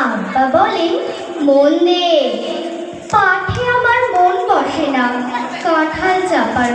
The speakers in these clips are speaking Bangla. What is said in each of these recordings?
আব্বা বলেন মন দে, পাঠে আমার মন বসে না, কাঁঠাল চাপার।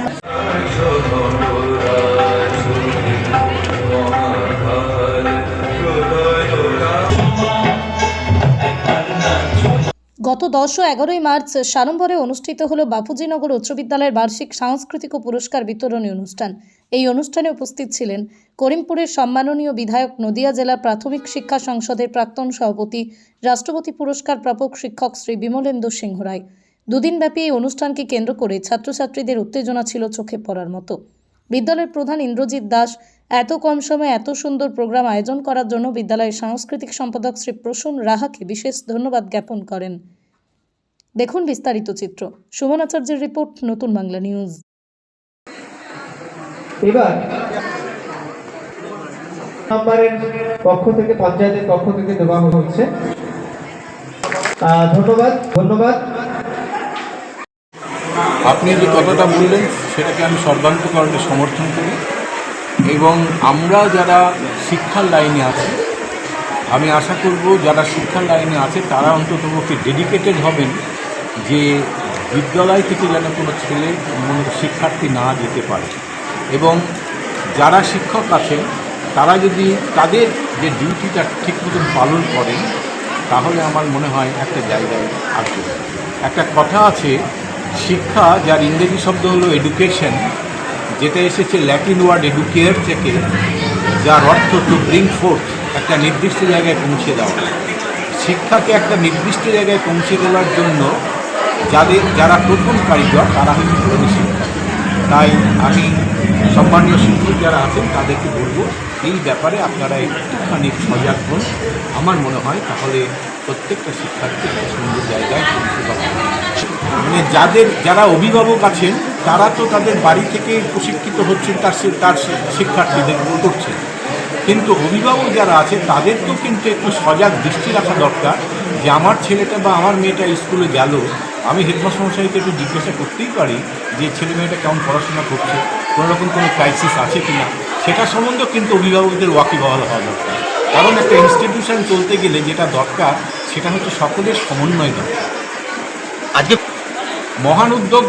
গত 10 ও 11 মার্চ সাড়ম্বরে অনুষ্ঠিত হলো বাপুজীনগর উচ্চ বিদ্যালয়ের বার্ষিক সাংস্কৃতিক ও পুরস্কার বিতরণী অনুষ্ঠান। এই অনুষ্ঠানে উপস্থিত ছিলেন করিমপুরের সম্মাননীয় বিধায়ক, নদিয়া জেলা প্রাথমিক শিক্ষা সংসদের প্রাক্তন সভাপতি, রাষ্ট্রপতি পুরস্কার প্রাপক শিক্ষক শ্রী বিমলেন্দু সিংহ রায়। দুদিনব্যাপী এই অনুষ্ঠানকে কেন্দ্র করে ছাত্রছাত্রীদের উত্তেজনা ছিল চোখে পড়ার মতো। বিদ্যালয়ের প্রধান ইন্দ্রজিৎ দাস এত কম সময়ে এত সুন্দর প্রোগ্রাম আয়োজন করার জন্য বিদ্যালয়ের সাংস্কৃতিক সম্পাদক শ্রী প্রসূন রাহাকে বিশেষ ধন্যবাদ জ্ঞাপন করেন। দেখুন বিস্তারিত চিত্র। সুমন আচার্যের রিপোর্ট, নতুন বাংলা নিউজ। এবার নাম্বারের পক্ষ থেকে, পঞ্চায়েতের পক্ষ থেকে দেওয়া হচ্ছে। ধন্যবাদ। আপনি যে কথাটা বললেন সেটাকে আমি সর্বান্তকরণে সমর্থন করি এবং আমরা যারা শিক্ষার লাইনে আছি, আমি আশা করব যারা শিক্ষার লাইনে আছে তারা অন্ততপক্ষে ডেডিকেটেড হবেন যে বিদ্যালয় থেকে যেন কোনো ছেলে শিক্ষার্থী না যেতে পারে, এবং যারা শিক্ষক আছেন তারা যদি তাদের যে ডিউটিটা ঠিক মতন পালন করেন তাহলে আমার মনে হয় একটা জায়গায় আসবে। একটা কথা আছে, শিক্ষা, যার ইংরেজি শব্দ হলো এডুকেশন, যেটা এসেছে ল্যাটিন ওয়ার্ড এডুকেয়ার থেকে, যার অর্থ টু ব্রিং ফোর্থ, একটা নির্দিষ্ট জায়গায় পৌঁছে দেওয়া। শিক্ষাকে একটা নির্দিষ্ট জায়গায় পৌঁছে দেওয়ার জন্য যারা প্রথম কারিগর তারা হচ্ছে শিক্ষক। তাই আমি সম্মানীয় শিক্ষক যারা আছেন তাদেরকে বলবো এই ব্যাপারে আপনারা একটুখানি সজাগ হন। আমার মনে হয় তাহলে প্রত্যেকটা শিক্ষার্থী একটা সুন্দর জায়গায় পৌঁছে দেওয়া। মানে যারা অভিভাবক আছেন তারা তো তাদের বাড়ি থেকে প্রশিক্ষিত হচ্ছেন, তার শিক্ষার্থীদের করছেন, কিন্তু অভিভাবক যারা আছে তাদেরকেও কিন্তু একটু সজাগ দৃষ্টি রাখা দরকার যে আমার ছেলেটা বা আমার মেয়েটা স্কুলে গেল, আমি হেডমাস্টার মশাইকে একটু জিজ্ঞাসা করতেই পারি যে ছেলে মেয়েটা কেমন পড়াশোনা করছে, কোনোরকম কোনো ক্রাইসিস আছে কি না, সেটা সম্বন্ধেও কিন্তু অভিভাবকদের ওয়াকিবহাল হওয়া দরকার। কারণ একটা ইনস্টিটিউশন চলতে গেলে যেটা দরকার সেটা হচ্ছে সকলের সমন্বয় দরকার। আজকে মহান উদ্যোগ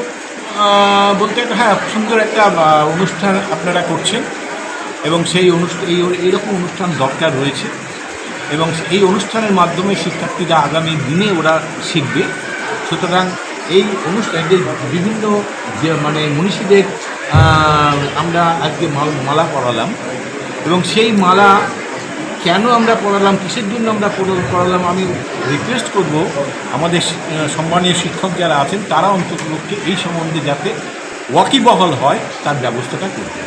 বলতে একটা, হ্যাঁ, সুন্দর একটা অনুষ্ঠান আপনারা করছেন এবং সেই এইরকম অনুষ্ঠান দরকার রয়েছে, এবং এই অনুষ্ঠানের মাধ্যমে শিক্ষার্থীরা আগামী দিনে ওরা শিখবে। সুতরাং এই অনুষ্ঠানে যে বিভিন্ন যে মনীষীদের আমরা আজকে মালা পরালাম, এবং সেই মালা কেন আমরা পড়ালাম, কিসের জন্য আমরা পড়ালাম, আমি রিকোয়েস্ট করব আমাদের সম্মানীয় শিক্ষক যারা আছেন তারা অন্ততপক্ষে এই সম্বন্ধে যাতে ওয়াকিবহাল হয় তার ব্যবস্থাটা করবে।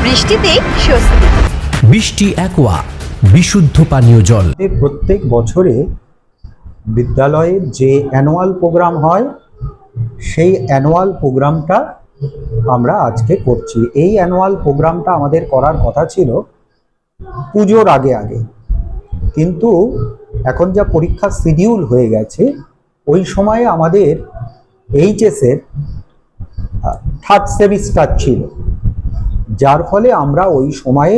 বৃষ্টিতে স্বস্তি। বৃষ্টি অ্যাকোয়া, বিশুদ্ধ পানীয় জল। প্রত্যেক বছরে বিদ্যালয়ের যে অ্যানুয়াল প্রোগ্রাম হয় সেই অ্যানুয়াল প্রোগ্রামটা আমরা আজকে করছি। এই অ্যানুয়াল প্রোগ্রামটা আমাদের করার কথা ছিল পুজোর আগে, কিন্তু এখন যা পরীক্ষার শিডিউল হয়ে গেছে, ওই সময়ে আমাদের এইচএসের থার্ড সেমিস্টার ছিল, যার ফলে আমরা ওই সময়ে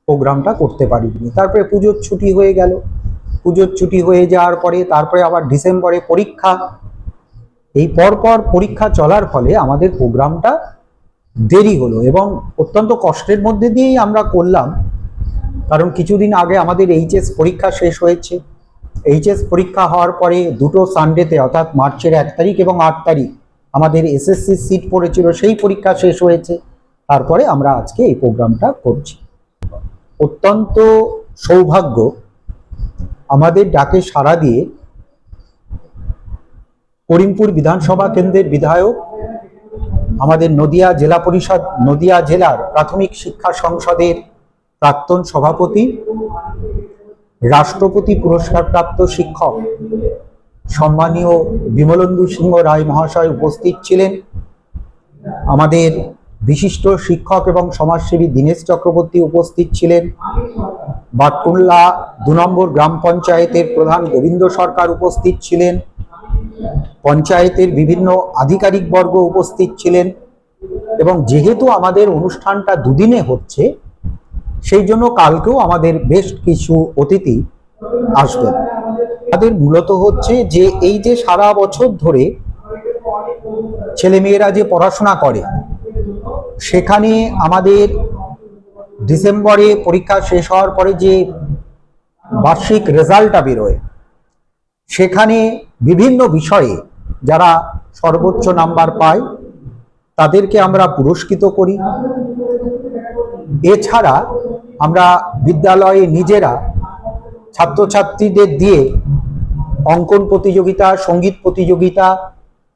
প্রোগ্রামটা করতে পারিনি। তারপরে পুজোর ছুটি হয়ে গেল, পুজোর ছুটি হয়ে যাওয়ার পরে তারপরে আবার ডিসেম্বরে পরীক্ষা, এই পরপর পরীক্ষা চলার ফলে আমাদের প্রোগ্রামটা দেরি হলো এবং অত্যন্ত কষ্টের মধ্যে দিয়েই আমরা করলাম। কারণ কিছুদিন আগে আমাদের এইচএস পরীক্ষা শেষ হয়েছে। এইচএস পরীক্ষা হওয়ার পরে দুটো সানডেতে, অর্থাৎ মার্চের 1 তারিখ এবং 8 তারিখ আমাদের এসএসসি সিট পড়েছিল, সেই পরীক্ষা শেষ হয়েছে। তারপরে আমরা আজকে এই প্রোগ্রামটা করছি। অত্যন্ত সৌভাগ্য, আমাদের ডাকে সাড়া দিয়ে করিমপুর বিধানসভা কেন্দ্রের বিধায়ক, আমাদের নদিয়া জেলা পরিষদ, নদিয়া জেলার প্রাথমিক শিক্ষা সংসদের প্রাক্তন সভাপতি, রাষ্ট্রপতি পুরস্কারপ্রাপ্ত শিক্ষক সম্মানীয় বিমলেন্দু সিংহ রায় মহাশয় উপস্থিত ছিলেন। আমাদের বিশিষ্ট শিক্ষক এবং সমাজসেবী দীনেশ চক্রবর্তী উপস্থিত ছিলেন। বাটকুল্লা 2 নম্বর গ্রাম পঞ্চায়েতের প্রধান গোবিন্দ সরকার উপস্থিত ছিলেন। পঞ্চায়েতের বিভিন্ন আধিকারিকবর্গ উপস্থিত ছিলেন। এবং যেহেতু আমাদের অনুষ্ঠানটা দুদিনে হচ্ছে, সেই জন্য কালকেও আমাদের বেশ কিছু অতিথি আসবেন। আমাদের মূলত হচ্ছে যে এই যে সারা বছর ধরে ছেলেমেয়েরা যে পড়াশোনা করে, সেখানে আমাদের ডিসেম্বরে পরীক্ষা শেষ হওয়ার পরে যে বার্ষিক রেজাল্টটা বেরোয়, সেখানে বিভিন্ন বিষয়ে যারা সর্বোচ্চ নাম্বার পায় তাদেরকে আমরা পুরস্কৃত করি। এছাড়া আমরা বিদ্যালয়ে নিজেরা ছাত্রছাত্রীদের দিয়ে অঙ্কন প্রতিযোগিতা, সঙ্গীত প্রতিযোগিতা,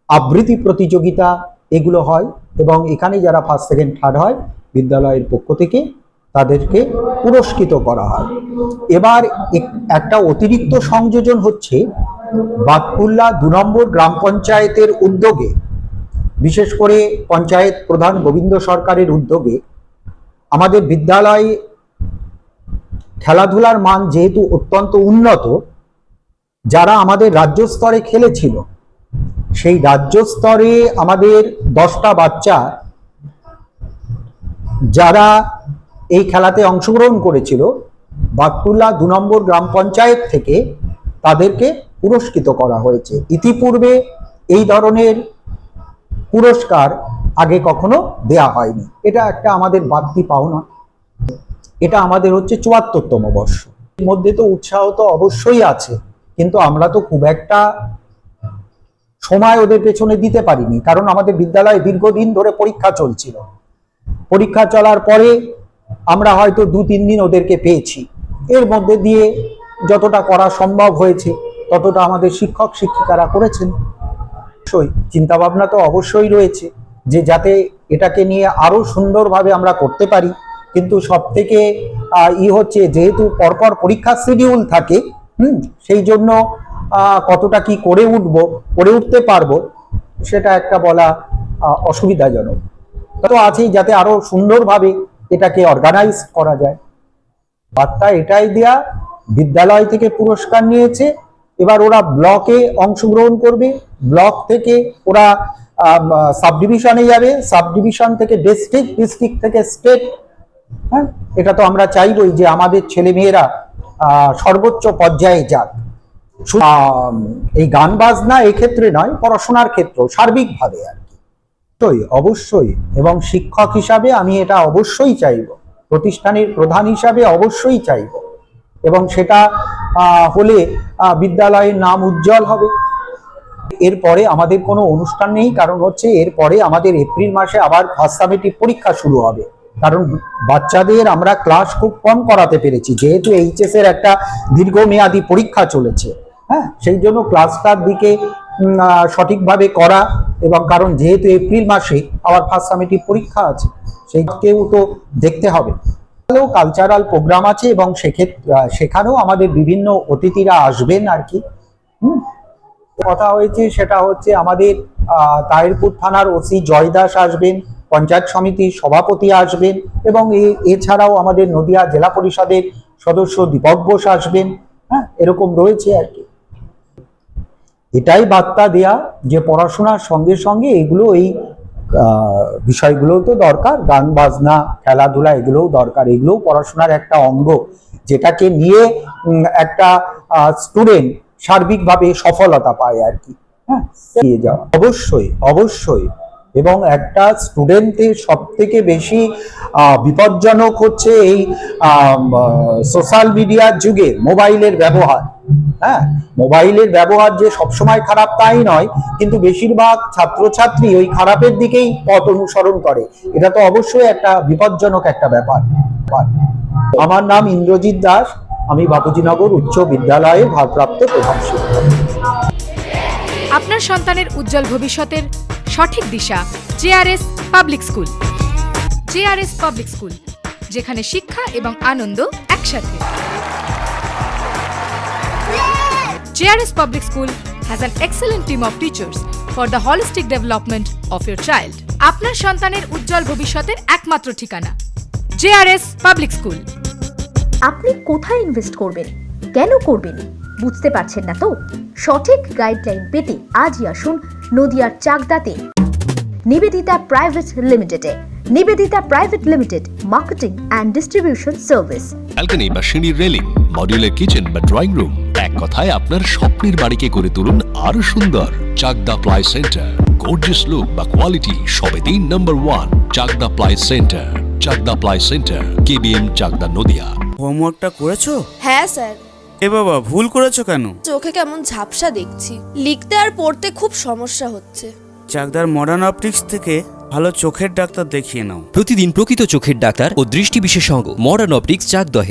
আবৃত্তি প্রতিযোগিতা এগুলো হয়, এবং এখানে যারা ফার্স্ট সেকেন্ড থার্ড হয় বিদ্যালয়ের পক্ষ থেকে তাদেরকে পুরস্কৃত করা হয়। এবার একটা অতিরিক্ত সংযোজন হচ্ছে বাতকুল্লা 2 নম্বর গ্রাম পঞ্চায়েতের উদ্যোগে, বিশেষ করে পঞ্চায়েত প্রধান গোবিন্দ সরকারের উদ্যোগে আমাদের বিদ্যালয়ে খেলাধুলার মান যেহেতু অত্যন্ত উন্নত, যারা আমাদের রাজ্য স্তরে খেলেছিল, সেই রাজ্য স্তরে আমাদের 10টা বাচ্চা যারা এই খেলাতে অংশগ্রহণ করেছিল, বাতকুল্লা 2 নম্বর গ্রাম পঞ্চায়েত থেকে তাদেরকে পুরস্কৃত করা হয়েছে। ইতিপূর্বে এই ধরনের পুরস্কার আগে কখনো দেয়া হয়নি। এটা একটা আমাদের বাড়তি পাওনা। এটা আমাদের হচ্ছে 74তম বর্ষ। এর মধ্যে তো উৎসাহ তো অবশ্যই আছে, কিন্তু আমরা তো খুব একটা সময় ওদের পেছনে দিতে পারিনি, কারণ আমাদের বিদ্যালয়ে দীর্ঘদিন ধরে পরীক্ষা চলছিল। পরীক্ষা চলার পরে আমরা হয়তো 2-3 দিন ওদেরকে পেয়েছি। এর মধ্যে দিয়ে যতটা করা সম্ভব হয়েছে ততটা আমাদের শিক্ষক শিক্ষিকারা করেছেন। অবশ্যই চিন্তা ভাবনা তো অবশ্যই রয়েছে যে যাতে এটাকে নিয়ে আরো সুন্দরভাবে আমরা করতে পারি, কিন্তু সব থেকে হচ্ছে যেহেতু পরপর পরীক্ষার শিডিউল থাকে, সেই জন্য কতটা কি করে উঠতে পারবো সেটা একটা বলা অসুবিধাজনক। তো আছেই যাতে আরো সুন্দরভাবে এটাকে অর্গানাইজ করা যায়। বার্তা এটাই দেয়া, বিদ্যালয় থেকে পুরস্কার নিয়েছে, এবার ওরা ব্লকে অংশগ্রহণ করবে, ব্লক থেকে ওরা সাব ডিভিশনে যাবে, সাব ডিভিশন থেকে ডিস্ট্রিক্ট, ডিস্ট্রিক্ট থেকে স্টেট। হ্যাঁ, এটা তো আমরা চাইবই যে আমাদের ছেলেমেয়েরা সর্বোচ্চ পর্যায়ে যাক। এই গান বাজনা এক্ষেত্রে নয়, পড়াশোনার ক্ষেত্র সার্বিকভাবে আর কি। অবশ্যই, এবং শিক্ষক হিসাবে আমি এটা অবশ্যই চাইব, প্রতিষ্ঠানের প্রধান হিসাবে অবশ্যই চাইব, এবং সেটা হলে বিদ্যালয়ের নাম উজ্জ্বল হবে। এরপরে আমাদের কোনো অনুষ্ঠান নেই, কারণ হচ্ছে এরপরে আমাদের এপ্রিল মাসে আবার ফার্স্ট সামেটিভ পরীক্ষা শুরু হবে। কারণ বাচ্চাদের আমরা ক্লাস খুব কম করাতে পেরেছি, যেহেতু এইচএস এর একটা দীর্ঘমেয়াদী পরীক্ষা চলেছে। হ্যাঁ, সেই জন্য ক্লাসটার দিকে সঠিকভাবে করা, এবং কারণ যেহেতু এপ্রিল মাসে আবার ফার্স্ট সামেটিভ পরীক্ষা আছে, সেইকেও তো দেখতে হবে। কালচারাল প্রোগ্রাম আছে, এবং সেখানেও আমাদের বিভিন্ন অতিথিরা আসবেন আর কি। কথা হয়েছে সেটা হচ্ছে আমাদের তাহিরপুর থানার ওসি জয় দাস আসবেন, পঞ্চায়েত সমিতির সভাপতি আসবেন, এবং এছাড়াও আমাদের নদিয়া জেলা পরিষদের সদস্য দীপক ঘোষ আসবেন। হ্যাঁ, এরকম রয়েছে আর কি। এটাই বার্তা দেয়া যে পড়াশোনার সঙ্গে সঙ্গে এগুলো, এই বিষয়গুলো তো দরকার, গান বাজনা খেলাধুলা এগুলোও দরকার, এগুলোও পড়াশোনার একটা অঙ্গ, যেটাকে নিয়ে একটা স্টুডেন্ট সার্বিকভাবে সফলতা পায় আর কি। হ্যাঁ, এগিয়ে যাওয়া অবশ্যই অবশ্যই। এবং একটা স্টুডেন্টের সব থেকে বেশি বিপজ্জনক হচ্ছে এই সোশ্যাল মিডিয়ার যুগে মোবাইলের ব্যবহার। হ্যাঁ, মোবাইলের ব্যবহার যে সবসময় খারাপ তাই নয়, কিন্তু বেশিরভাগ ছাত্রছাত্রী ওই খারাপের দিকেই পথ অনুসরণ করে। এটা তো অবশ্যই একটা বিপজ্জনক একটা ব্যাপার। আমার নাম ইন্দ্রজিৎ দাস, আমি বাপুজীনগর উচ্চ বিদ্যালয়ের ভারপ্রাপ্ত প্রধান শিক্ষক। আপনার সন্তানের উজ্জ্বল ভবিষ্যতের সঠিক দিশা JRS public school. JRS public school, যেখানে শিক্ষা এবং আনন্দ একসাথে। JRS Public School has an excellent team of teachers for the holistic development of your child. আপনার সন্তানের উজ্জ্বল ভবিষ্যতের একমাত্র ঠিকানা JRS Public School। আপনি কোথায় ইনভেস্ট করবেন, কেন করবেন বুঝতে পারছেন না তো? সঠিক গাইডলাইন পেতে আজই আসুন নদিয়ার চাকদাতে নিবেদিতা প্রাইভেট লিমিটেডে। Nivedita private limited, marketing and distribution service. Balcony বা সিঁড়ির রেলিং, মডিউলার কিচেন বা ড্রয়িং রুম, এক কথায় আপনার স্বপ্নের বাড়িকে করে তুলুন আরো সুন্দর। Chakdah ply centre, gorgeous look বা কোয়ালিটি সবে 3 number 1 Chakdah ply centre. Chakdah ply centre, KBM, Chakdah, Nadia. হোমওয়ার্কটা করেছো? হ্যাঁ স্যার। এ বাবা, ভুল করেছো কেন? চোখে কেমন ঝাপসা দেখছি, লিখতে আর পড়তে খুব সমস্যা হচ্ছে। চাকদার মডার্ন অপটিক্স থেকে ভালো চোখের ডাক্তার দেখিয়ে নাও। প্রতিদিন প্রকৃত চোখের ডাক্তার ও দৃষ্টি বিশেষজ্ঞ মডার্ন অপটিক্স চাকদহে।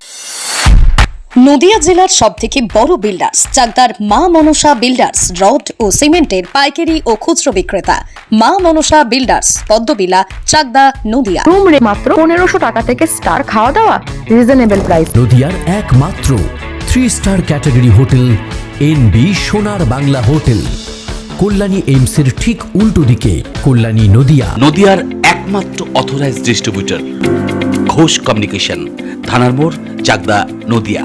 নদিয়া জেলার সবথেকে বড় বিল্ডার্স চাকদার মা মনসা বিল্ডার্স, রড ও সিমেন্টের পাইকারি ও খুচরো বিক্রেতা। মা মনসা বিল্ডার্স, পদ্মবিলা, চাকদা, নদিয়া। রুম রে মাত্র 1500 টাকা থেকে স্টার, খাওয়া দাওয়া রিজনেবল প্রাইস। নদিয়ার একমাত্র 3 স্টার ক্যাটাগরি হোটেল এনবি সোনার বাংলা হোটেল, কল্যাণী এইমসের ঠিক উল্টো দিকে, কল্যাণী, নদিয়া। নদিয়ার একমাত্র অথরাইজড ডিস্ট্রিবিউটর ঘোষ কমিউনিকেশন, থানার মোড়, চাকদা, নদিয়া।